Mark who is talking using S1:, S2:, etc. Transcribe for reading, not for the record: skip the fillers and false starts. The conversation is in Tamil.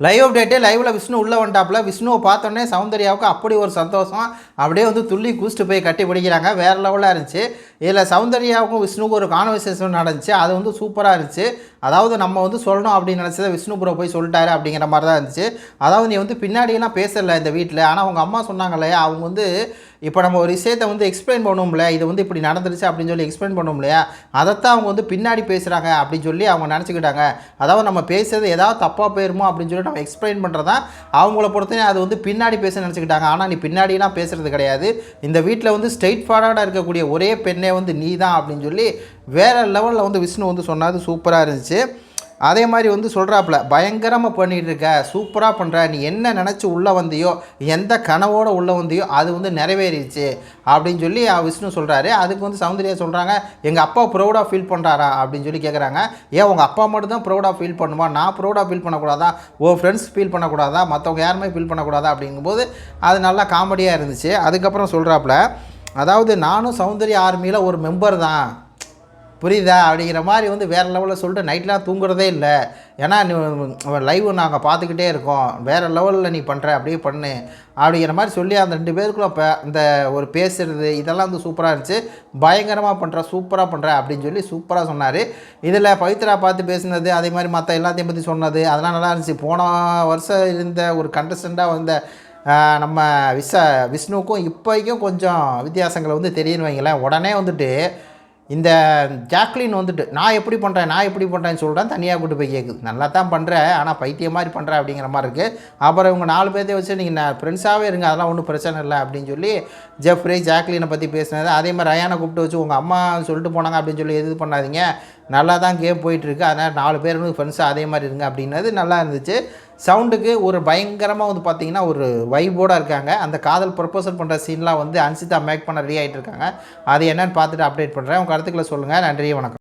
S1: லைவ் அப்டேட்டு லைவில் விஷ்ணு உள்ளே வந்துட்டாப்புல. விஷ்ணுவை பார்த்தோன்னே சௌந்தர்யாவுக்கு அப்படி ஒரு சந்தோஷம். அப்படியே வந்து துள்ளி குதிச்சுட்டு போய் கட்டி பிடிக்கிறாங்க. வேறு லெவலாக இருந்துச்சு. இதில் சௌந்தர்யாவுக்கும் விஷ்ணுவுக்கும் ஒரு கான்வர்சேஷன் நடந்துச்சு. அது வந்து சூப்பராக இருந்துச்சு. அதாவது நம்ம வந்து சொல்லணும் அப்படின்னு நினச்சதை விஷ்ணு ப்ரோ போய் சொல்லிட்டாரு அப்படிங்கிற மாதிரி தான் இருந்துச்சு. அதாவது நீ வந்து பின்னாடியெல்லாம் பேசலை இந்த வீட்டில், ஆனால் அவங்க அம்மா சொன்னாங்க இல்லையா, அவங்க வந்து இப்போ நம்ம ஒரு விஷயத்தை வந்து எக்ஸ்பிளைன் பண்ணுவோம்ல, இது வந்து இப்படி நடந்துருச்சு அப்படின்னு சொல்லி எக்ஸ்பிளைன் பண்ணுவோம் இல்லையா, அதைத்தான் அவங்க வந்து பின்னாடி பேசுகிறாங்க அப்படின்னு சொல்லி அவங்க நினச்சிக்கிட்டாங்க. அதாவது நம்ம பேசுறது ஏதாவது தப்பாக போயிருமோ அப்படின்னு சொல்லி நம்ம எக்ஸ்பிளைன் பண்ணுறதா அவங்கள பொறுத்தவரை அது வந்து பின்னாடி பேச நினச்சிக்கிட்டாங்க. ஆனால் நீ பின்னாடிலாம் பேசுகிறது கிடையாது, இந்த வீட்டில் வந்து ஸ்ட்ரெயிட் ஃபார்வர்டாக இருக்கக்கூடிய ஒரே பெண்ணே வந்து நீ தான் அப்படின்னு சொல்லி வேறு லெவலில் வந்து விஷ்ணு வந்து சொன்னது சூப்பராக இருந்துச்சு. அதே மாதிரி வந்து சொல்கிறாப்புல, பயங்கரமாக பண்ணிகிட்டு இருக்க, சூப்பராக பண்ணுற, நீ என்ன நினச்சி உள்ளே வந்தியோ, எந்த கனவோடு உள்ளே வந்தியோ அது வந்து நிறைவேறிடுச்சு அப்படின்னு சொல்லி விஷ்ணு சொல்கிறாரு. அதுக்கு வந்து சௌந்தர்யா சொல்கிறாங்க, எங்கள் அப்பா ப்ரௌடாக ஃபீல் பண்ணுறாரா அப்படின்னு சொல்லி கேட்குறாங்க. ஏன் உங்கள் அப்பா மட்டும் தான் ப்ரௌடாக ஃபீல் பண்ணுமா, நான் ப்ரௌடாக ஃபீல் பண்ணக்கூடாதா, ஓ ஃப்ரெண்ட்ஸ் ஃபீல் பண்ணக்கூடாதா, மற்றவங்க யாருமே ஃபீல் பண்ணக்கூடாதா அப்படிங்கும்போது அது நல்லா காமெடியாக இருந்துச்சு. அதுக்கப்புறம் சொல்கிறாப்புல, அதாவது நானும் சௌந்தர்யா ஆர்மியில் ஒரு மெம்பர் தான், புரியுதா அப்படிங்கிற மாதிரி வந்து வேறு லெவலில் சொல்லிட்டு நைட்லாம் தூங்குறதே இல்லை. ஏன்னா நீ லைவ் நாங்கள் பார்த்துக்கிட்டே இருக்கோம், வேறு லெவலில் நீ பண்ணுற, அப்படியே பண்ணு அப்படிங்கிற மாதிரி சொல்லி அந்த 2 பேருக்குள்ள இப்போ இந்த ஒரு பேசுகிறது இதெல்லாம் வந்து சூப்பராக இருந்துச்சு. பயங்கரமாக பண்ணுற, சூப்பராக பண்ணுற அப்படின்னு சொல்லி சூப்பராக சொன்னார். இதில் பவித்ரா பார்த்து பேசுனது, அதே மாதிரி மற்ற எல்லாத்தையும் பற்றி சொன்னது அதெல்லாம் நல்லா இருந்துச்சு. போன வருஷம் இருந்த ஒரு கண்டஸ்டண்ட்டாக வந்த நம்ம விஷ்ணுவுக்கும் இப்போக்கும் கொஞ்சம் வித்தியாசங்களை வந்து தெரியுன்னு வைங்களேன். உடனே வந்துட்டு இந்த ஜாக்லின் வந்துட்டு நான் எப்படி பண்ணுறேன்னு சொல்கிறேன், தனியாக கூட்டு போய் கேட்குது. நல்லா தான் பண்ணுறேன், ஆனால் பைத்தியம் மாதிரி பண்ணுறேன் அப்படிங்கிற மாதிரி இருக்குது. அப்புறம் இவங்க 4 பேர்த்தையும் வச்சு நீங்கள் ஃப்ரெண்ட்ஸாகவே இருங்க, அதெல்லாம் ஒன்றும் பிரச்சனை இல்லை அப்படின்னு சொல்லி ஜெஃப்ரி ஜாக்லினை பற்றி பேசினது. அதே மாதிரி ரயானை கூப்பிட்டு வச்சு உங்கள் அம்மா சொல்லிட்டு போனாங்க அப்படின்னு சொல்லி எது பண்ணாதீங்க, நல்லா தான் கேம் போயிட்டுருக்கு, அதனால் 4 பேர் வந்து ஃப்ரெண்ட்ஸாக அதே மாதிரி இருங்க அப்படின்னது நல்லா இருந்துச்சு. சவுண்டுக்கு ஒரு பயங்கரமாக வந்து பார்த்திங்கன்னா ஒரு வைபோடு இருக்காங்க. அந்த காதல் ப்ரொப்போசல் பண்ணுற சீன்லாம் வந்து அன்சிதா மேக் பண்ண ரெடி ஆகிட்டு இருக்காங்க. அது என்னென்னு பார்த்துட்டு அப்டேட் பண்ணுறேன். உங்கள் கருத்துக்களை சொல்லுங்கள். நன்றி, வணக்கம்.